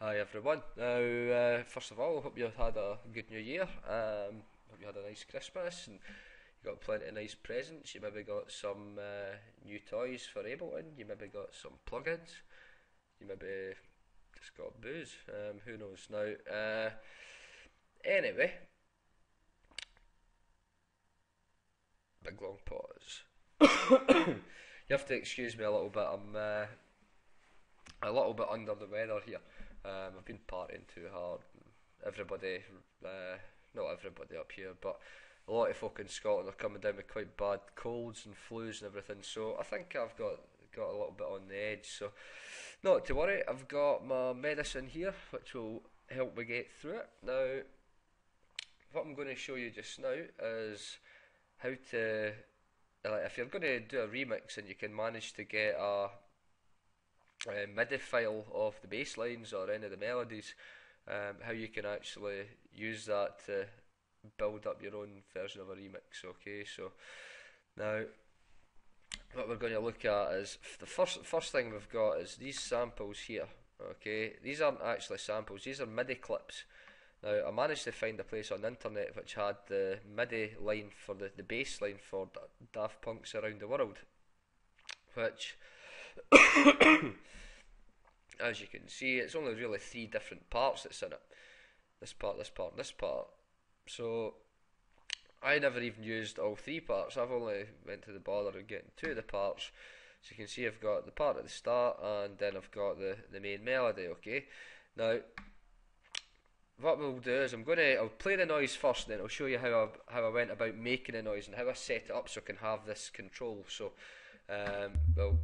Hi everyone. First of all, I hope you had a good New Year. Hope you had a nice Christmas and you got plenty of nice presents. You maybe got some new toys for Ableton. You maybe got some plugins. You maybe just got booze. Who knows now? Anyway, big long pause. You have to excuse me a little bit. I'm a little bit under the weather here. I've been partying too hard. Everybody, not everybody up here, but a lot of folk in Scotland are coming down with quite bad colds and flus and everything. So I think I've got a little bit on the edge. So not to worry. I've got my medicine here, which will help me get through it. Now, what I'm going to show you just now is how to, if you're going to do a remix and you can manage to get a MIDI file of the bass lines or any of the melodies, how you can actually use that to build up your own version of a remix. Okay, so now what we're going to look at is the first thing we've got is these samples here. Okay, these aren't actually samples, these are MIDI clips. Now I managed to find a place on the internet which had the MIDI line for the bass line for Daft Punk's Around the World, which as you can see, it's only really 3 different parts that's in it. This part, this part, and this part. So I never even used all 3 parts. I've only went to the bother of getting 2 of the parts. So you can see I've got the part at the start and then I've got the main melody. Okay. Now what we'll do is I'll play the noise first, and then I'll show you how I went about making the noise and how I set it up so I can have this control. So well.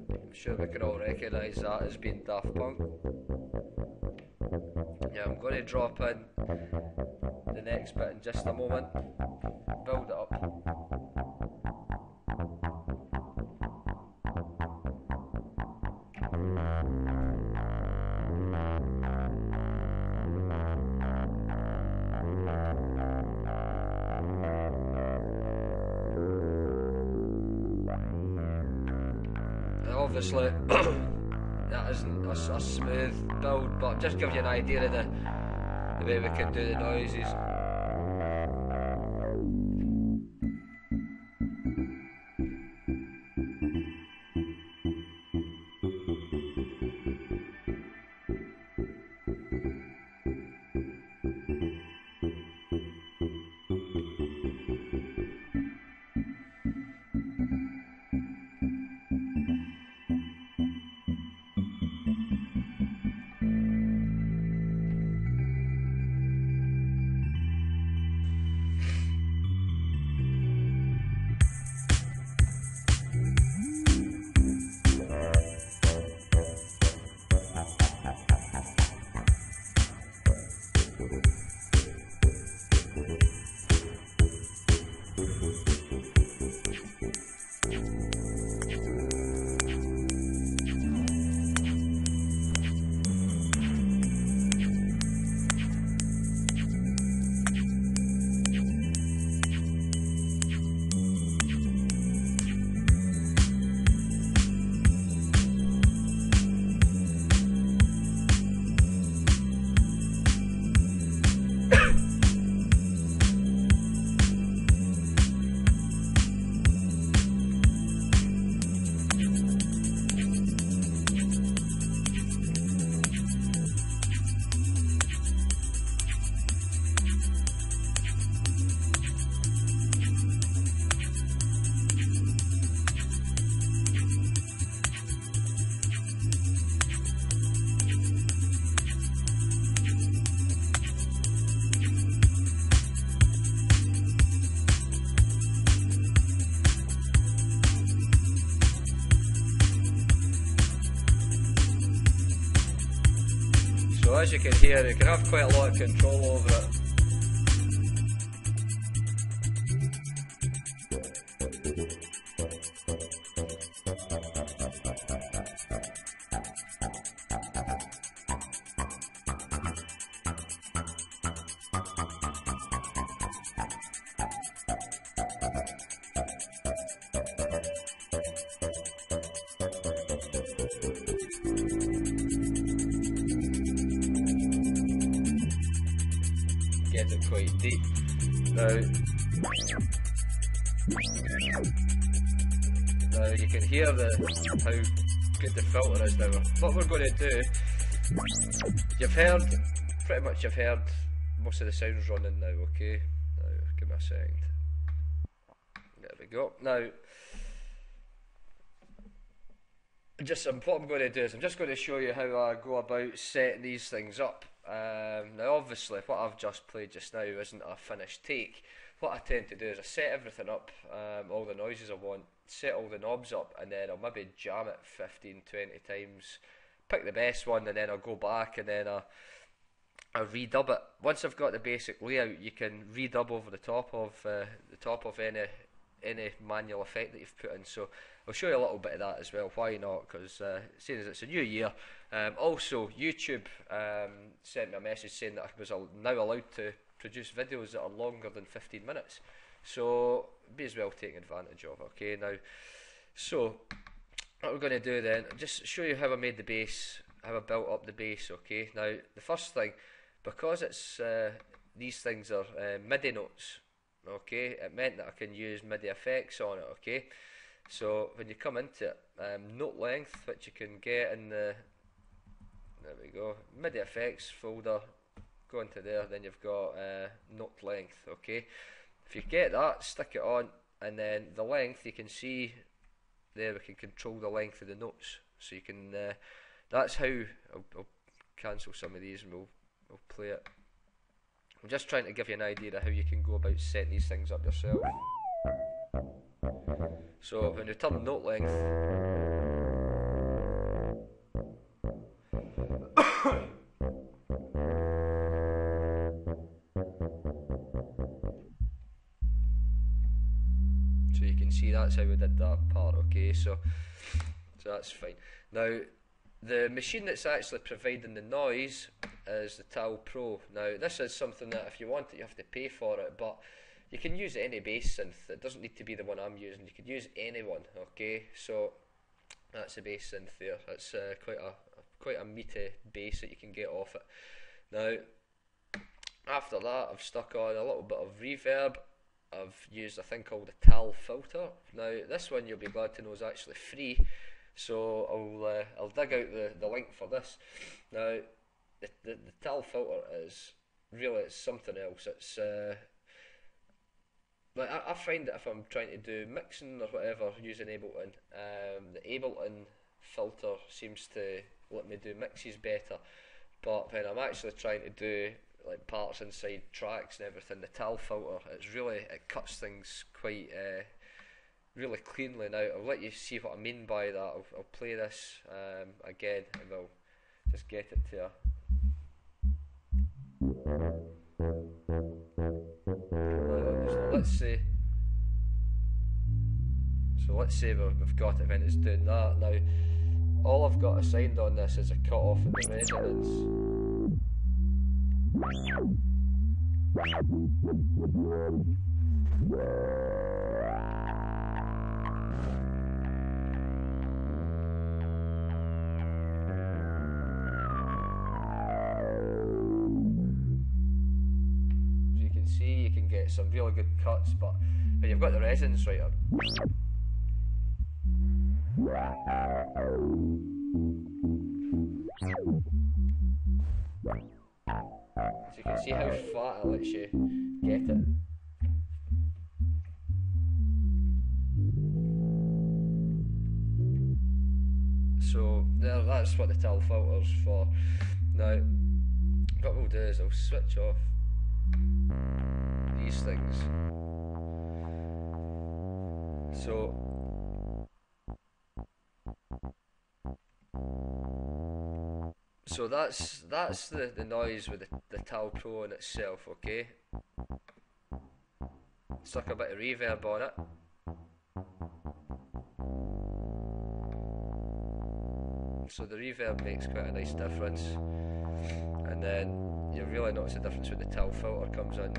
I'm sure we can all recognise that as being Daft Punk. Yeah, I'm going to drop in the next bit in just a moment, build it up. Obviously, that isn't a smooth build, but just give you an idea of the way we can do the noises. So as you can hear, you can have quite a lot of control over it. get it quite deep. Now you can hear how good the filter is now. What we're going to do, you've heard most of the sounds running now, okay? Now, give me a second. There we go. Now, what I'm going to do is I'm just going to show you how I go about setting these things up. Now, obviously, what I've just played just now isn't a finished take. What I tend to do is I set everything up, all the noises I want, set all the knobs up, and then I'll maybe jam it 15, 20 times, pick the best one, and then I'll go back and then I'll redub it. Once I've got the basic layout, you can redub over the top of any manual effect that you've put in. So I'll show you a little bit of that as well. Why not? Because seeing as it's a new year. Also, YouTube sent me a message saying that I was now allowed to produce videos that are longer than 15 minutes. So be as well taking advantage of. Okay, now, so what we're going to do then, just show you how I made the bass, how I built up the bass. Okay, now the first thing, because it's these things are MIDI notes. Okay, it meant that I can use MIDI effects on it. Okay, so when you come into it, note length, which you can get in the, there we go, MIDI effects folder, go into there, then you've got note length. Okay, if you get that, stick it on, and then the length, you can see there we can control the length of the notes, so you can that's how I'll cancel some of these and we'll play it. I'm just trying to give you an idea of how you can go about setting these things up yourself. So when you turn note length, so you can see that's how we did that part. Okay, so that's fine. Now the machine that's actually providing the noise is the Tal Pro. Now this is something that if you want it you have to pay for it, but you can use any bass synth. It doesn't need to be the one I'm using, you could use any one. Okay, so that's a bass synth there. It's quite a meaty bass that you can get off it. Now after that I've stuck on a little bit of reverb. I've used a thing called the Tal filter. Now this one you'll be glad to know is actually free, so I'll dig out the link for this. Now the Tal filter is really, it's something else. It's like I find that if I'm trying to do mixing or whatever using Ableton, the Ableton filter seems to let me do mixes better, but when I'm actually trying to do like parts inside tracks and everything, the Tal filter, it cuts things quite really cleanly. Now I'll let you see what I mean by that. I'll play this again and we'll just get it to let's say we've got it when it's doing that. Now all I've got assigned on this is a cut off in the resonance. As you can see, you can get some really good cuts, but when you've got the resonance right up, so you can see how flat it lets you get it. So there, that's what the Tal filter's for. Now what we'll do is I'll switch off these things. So that's the noise with the Tal Pro in itself. Okay, stuck a bit of reverb on it. So the reverb makes quite a nice difference, and then you really notice the difference when the Tal filter comes in.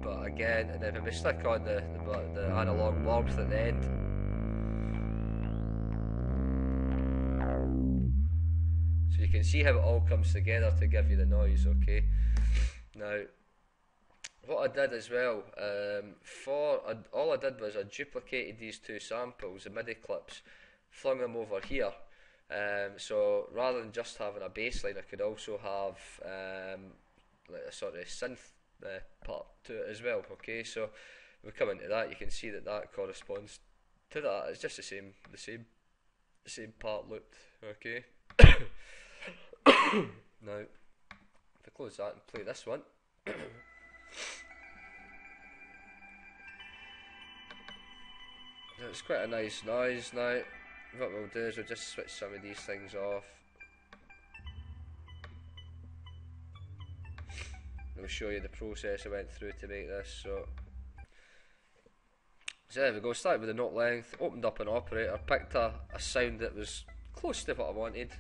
But again, and then when we stick on the analog warmth at the end, see how it all comes together to give you the noise, okay? Now, what I did as well, all I did was I duplicated these two samples, the MIDI clips, flung them over here. So rather than just having a bass line, I could also have like a sort of synth part to it as well. Okay, so if we come into that, you can see that that corresponds to that. It's just the same part looped. Okay. Now, if I close that and play this one. It's quite a nice noise. Now what we'll do is we'll just switch some of these things off. I'll show you the process I went through to make this. So there we go, started with the note length, opened up an operator, picked a sound that was close to what I wanted,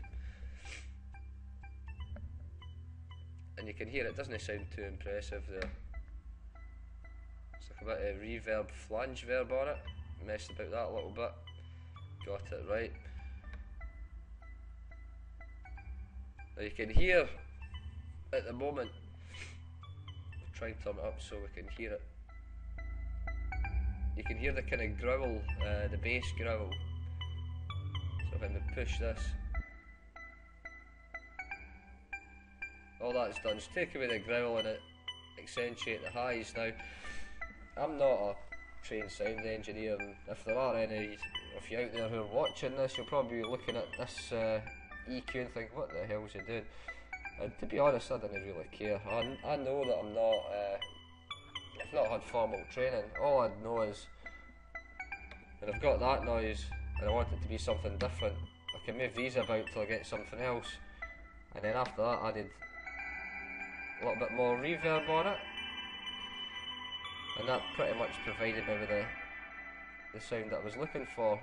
and you can hear it doesn't sound too impressive there. It's like a bit of reverb, flange verb on it. Messed about that a little bit, got it right. Now you can hear at the moment, I'll try and turn it up so we can hear it. You can hear the kind of growl, the bass growl. So if I push this, all that's done is take away the growl and it accentuate the highs. Now, I'm not a trained sound engineer, and if there are any of you out there who are watching this, you'll probably be looking at this EQ and think, what the hell is he doing? And to be honest, I didn't really care. I know that I'm not, I've not had formal training. All I know is when I've got that noise and I want it to be something different, I can move these about till I get something else, and then after that I added a little bit more reverb on it, and that pretty much provided me with the sound that I was looking for.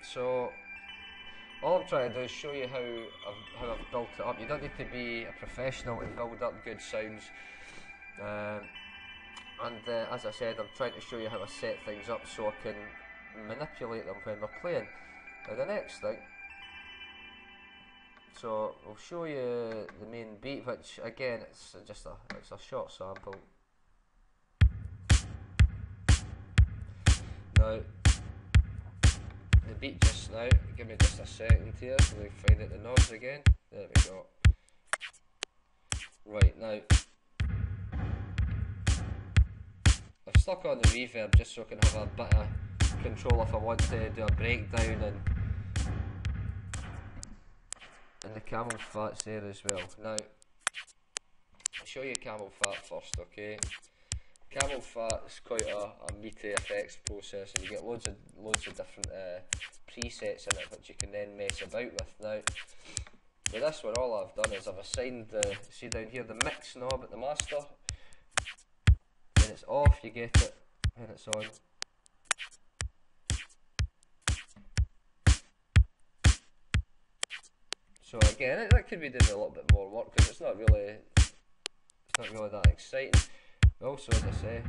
So all I'm trying to do is show you how I've built it up. You don't need to be a professional to build up good sounds, and as I said, I'm trying to show you how I set things up so I can manipulate them when we're playing. Now the next thing, so I'll show you the main beat, which again it's just a short sample. Now the beat just now, give me just a second here so we find out the knobs again. There we go. Right, now I've stuck on the reverb just so I can have a bit of control if I want to do a breakdown, and the camel fat's there as well. Now I'll show you camel fat first, okay? Camel fat is quite a meaty effects process, and you get loads of different presets in it which you can then mess about with. Now with this one, all I've done is I've assigned the, see down here, the mix knob at the master. When it's off you get it, when it's on so again that could be doing a little bit more work because it's not really that exciting. Also, as I say,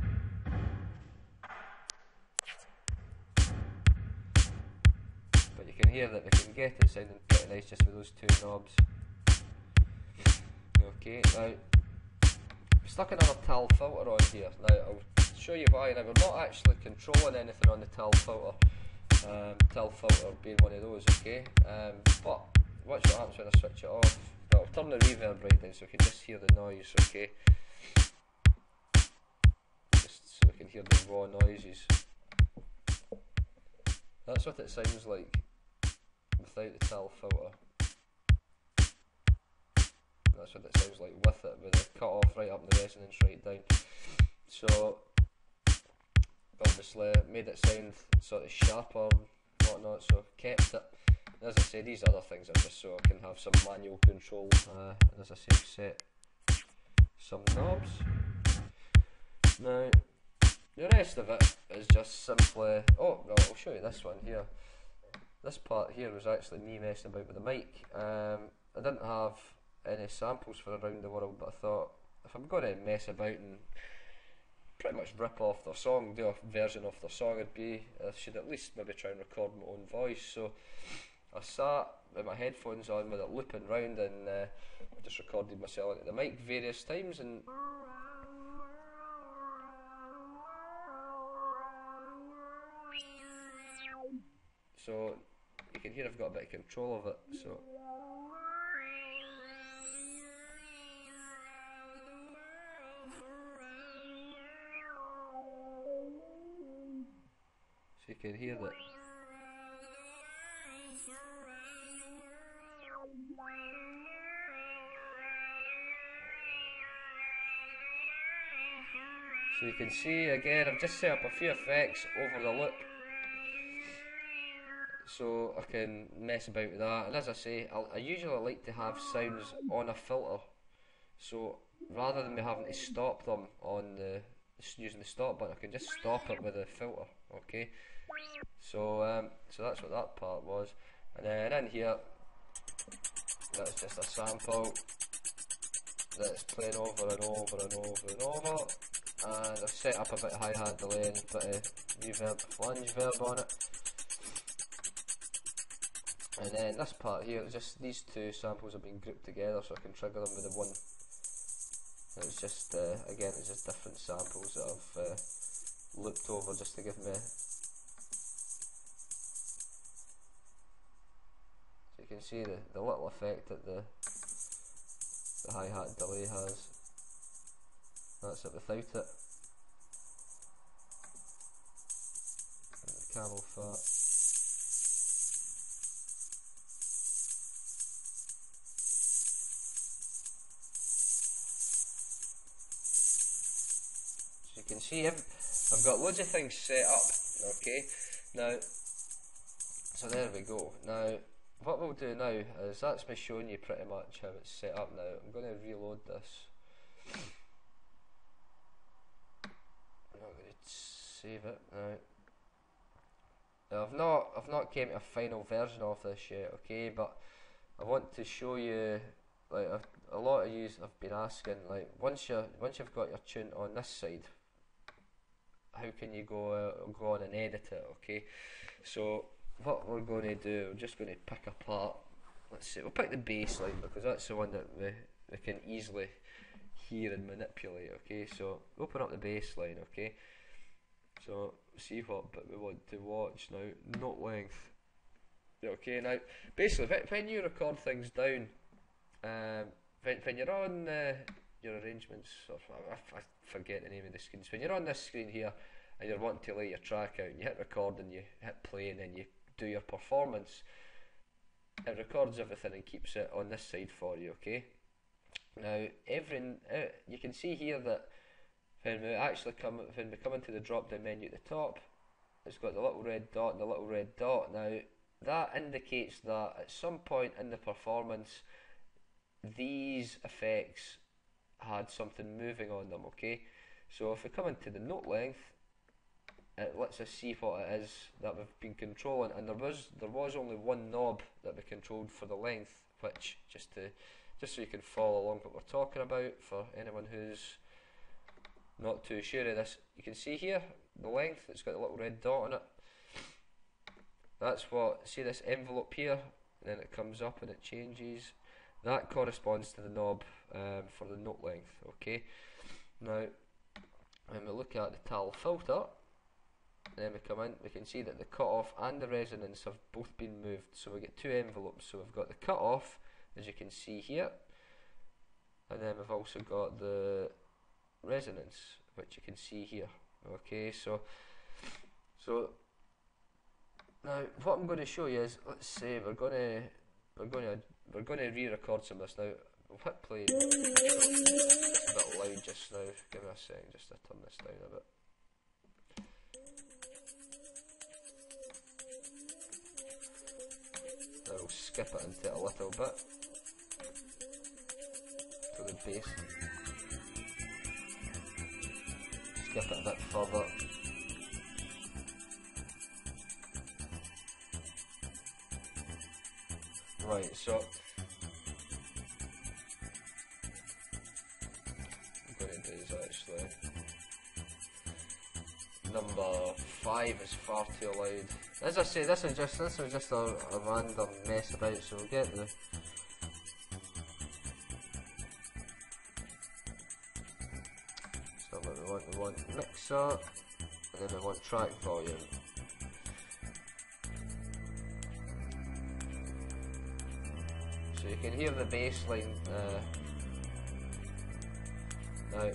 but you can hear that we can get it sounding pretty nice just with those two knobs. Okay, now I've stuck another TAL filter on here. Now I'll show you why. Now we're not actually controlling anything on the TAL filter. TAL filter being one of those, okay. But watch what happens when I switch it off. But I'll turn the reverb right down so we can just hear the noise, okay. So we can hear the raw noises. That's what it sounds like without the TAL filter. That's what it sounds like with it, with the cut off right up and the resonance right down. So obviously made it sound sort of sharper and whatnot, so kept it. And as I say, these other things are just so I can have some manual control, and as I say, set some knobs. Now the rest of it is just simply, oh well, I'll show you this one here. This part here was actually me messing about with the mic. I didn't have any samples for Around the World, but I thought if I'm going to mess about and pretty much rip off their song, do a version of their song, I should at least maybe try and record my own voice. So I sat with my headphones on with it looping round and just recorded myself into the mic various times, and so you can hear I've got a bit of control of it. So you can hear that. So you can see again, I've just set up a few effects over the loop, so I can mess about with that. And as I say, I usually like to have sounds on a filter, so rather than me having to stop them on using the stop button, I can just stop it with a filter. Okay, so so that's what that part was. And then in here, that's just a sample that's playing over and over and over and over. And I've set up a bit of hi-hat delay and a bit of reverb, flange verb on it. And then this part here, just these two samples have been grouped together so I can trigger them with the one. It was just, again, it's just different samples that I've looped over just to give me. So you can see the little effect that the hi-hat delay has. That's it without it. And the camel fat. So you can see I've got loads of things set up. Okay, now, so there we go. Now, what we'll do now is that's me showing you pretty much how it's set up now. I'm going to reload this. I'm not going to save it now. I've not came to a final version of this yet, okay, but I want to show you, like a lot of you have been asking, like once you've got your tune on this side, how can you go on and edit it, okay? So what we're going to do, we're just going to pick apart, let's see, we'll pick the bass line because that's the one that we can easily hear and manipulate, okay? So open up the bass line, okay? So see what bit we want to watch now. Note length. Okay, now basically when you record things down, when you're on your arrangements, or I forget the name of the screens. When you're on this screen here and you're wanting to lay your track out, and you hit record and you hit play and then you do your performance, it records everything and keeps it on this side for you. Okay. Now you can see here that when we come into the drop down menu at the top, it's got the little red dot and the little red dot. Now that indicates that at some point in the performance these effects had something moving on them, okay? So if we come into the note length, it lets us see what it is that we've been controlling, and there was only one knob that we controlled for the length, which just so you can follow along what we're talking about for anyone who's not too sure of this. You can see here the length, it's got a little red dot on it. That's what, see this envelope here, and then it comes up and it changes. That corresponds to the knob for the note length, okay? Now, when we look at the tal filter, then we come in, we can see that the cutoff and the resonance have both been moved. So we get two envelopes. So we've got the cutoff, as you can see here, and then we've also got the resonance, which you can see here. Okay, so now what I'm going to show you is, let's say we're going to re-record some of this now. We'll hit play. It's a bit loud just now. Give me a second just to turn this down a bit. Now we'll skip it into it a little bit to the bass. Skip it a bit further. Right, so I'm going to do is actually number 5 is far too loud. As I say, this is just a random mess about, so we'll get the stuff that we want mixer, and then we want track volume. So you can hear the bass line. Now,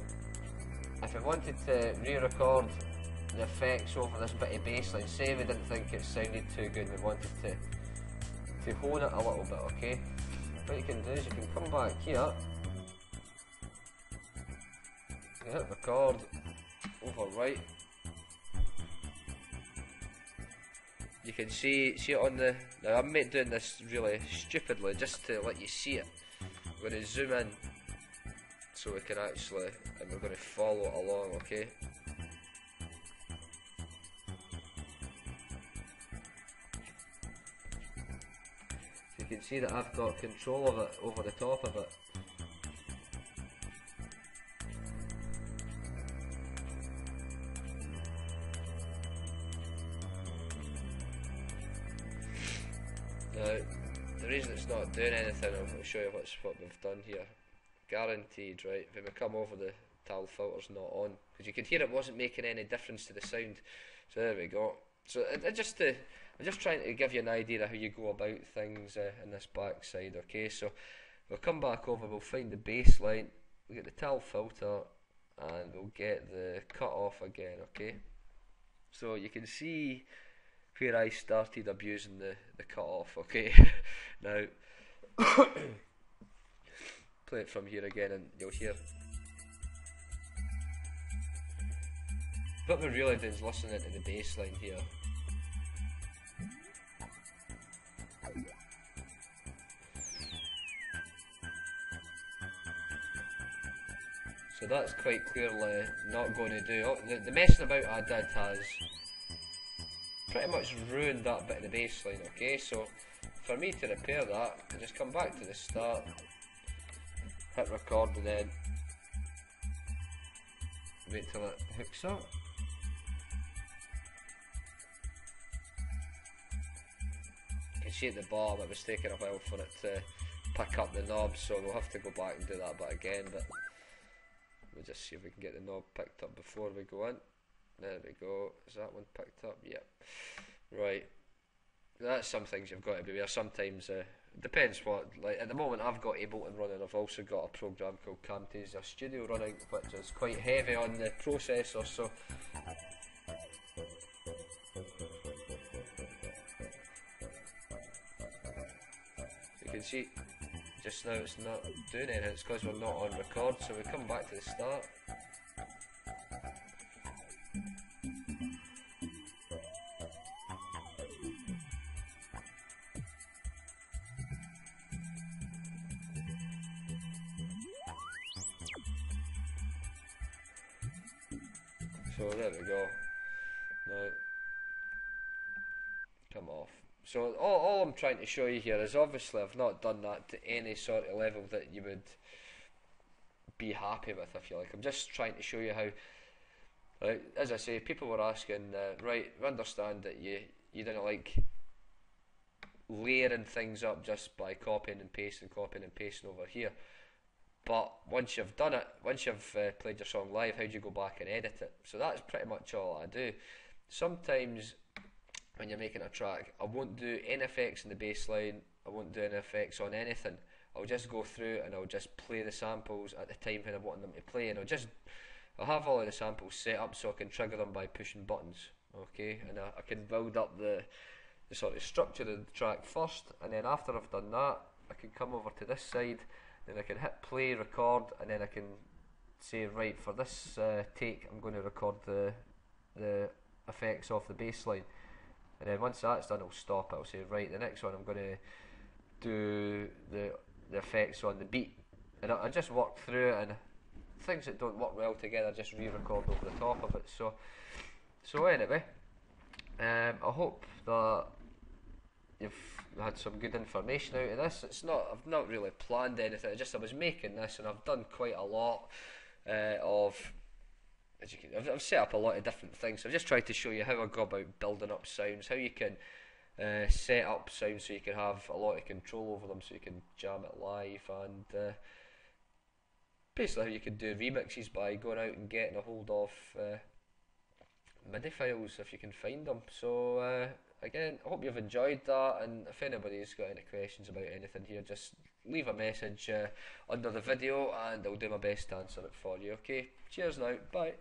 if we wanted to re-record the effects over this bit of bass line, say we didn't think it sounded too good, we wanted to hone it a little bit, okay? What you can do is you can come back here, you hit record over right. You can see it on the. Now I'm doing this really stupidly just to let you see it. I'm going to zoom in so we can actually, and we're going to follow it along, okay? So you can see that I've got control of it over the top of it. Now, the reason it's not doing anything, I'll show you what we've done here. Guaranteed, right? When we come over, the tal filter's not on, because you could hear it wasn't making any difference to the sound. So there we go. So I'm just trying to give you an idea of how you go about things in this back side, okay? So we'll come back over, we'll find the bass line, we'll get the tal filter, and we'll get the cut off again, okay? So you can see where I started abusing the cut off, okay? Now play it from here again and you'll hear. What we're really doing is listening to the bass line here. So that's quite clearly not going to do. The messing about I did has pretty much ruined that bit of the bass line, okay? So for me to repair that, I just come back to the start, hit record, and then wait till it hooks up. You can see at the bottom it was taking a while for it to pick up the knob, so we'll have to go back and do that bit again, but we'll just see if we can get the knob picked up before we go in. There we go. Is that one picked up? Yep. Right. That's some things you've got to be aware. Sometimes it depends what. Like at the moment, I've got Ableton running. I've also got a program called Camtasia Studio running, which is quite heavy on the processor. So you can see just now it's not doing anything. It's because we're not on record. So we come back to the start. So there we go. Now, come off. So all I'm trying to show you here is obviously I've not done that to any sort of level that you would be happy with, if you like. I'm just trying to show you how, as I say, people were asking, right, we understand that you didn't like layering things up just by copying and pasting over here. But once you've done it, once you've played your song live, how do you go back and edit it? So that's pretty much all I do. Sometimes when you're making a track, I won't do any effects in the bass line, I won't do any effects on anything. I'll just go through and I'll just play the samples at the time when I want them to play, and I'll have all of the samples set up so I can trigger them by pushing buttons, okay? And I can build up the sort of structure of the track first, and then after I've done that, I can come over to this side. Then I can hit play, record, and then I can say, right, for this take I'm going to record the effects off the bass line, and then once that's done I'll stop it. I'll say, right, the next one I'm going to do the effects on the beat, and I just work through it, and things that don't work well together just re-record over the top of it. So anyway, I hope that you've had some good information out of this. I've not really planned anything. I was making this, and I've done quite a lot of as you can, I've set up a lot of different things. So I've just tried to show you how I go about building up sounds, how you can set up sounds so you can have a lot of control over them, so you can jam it live, and basically how you can do remixes by going out and getting a hold of MIDI files if you can find them. So again, I hope you've enjoyed that, and if anybody's got any questions about anything here, just leave a message under the video and I'll do my best to answer it for you. Okay, cheers now, bye.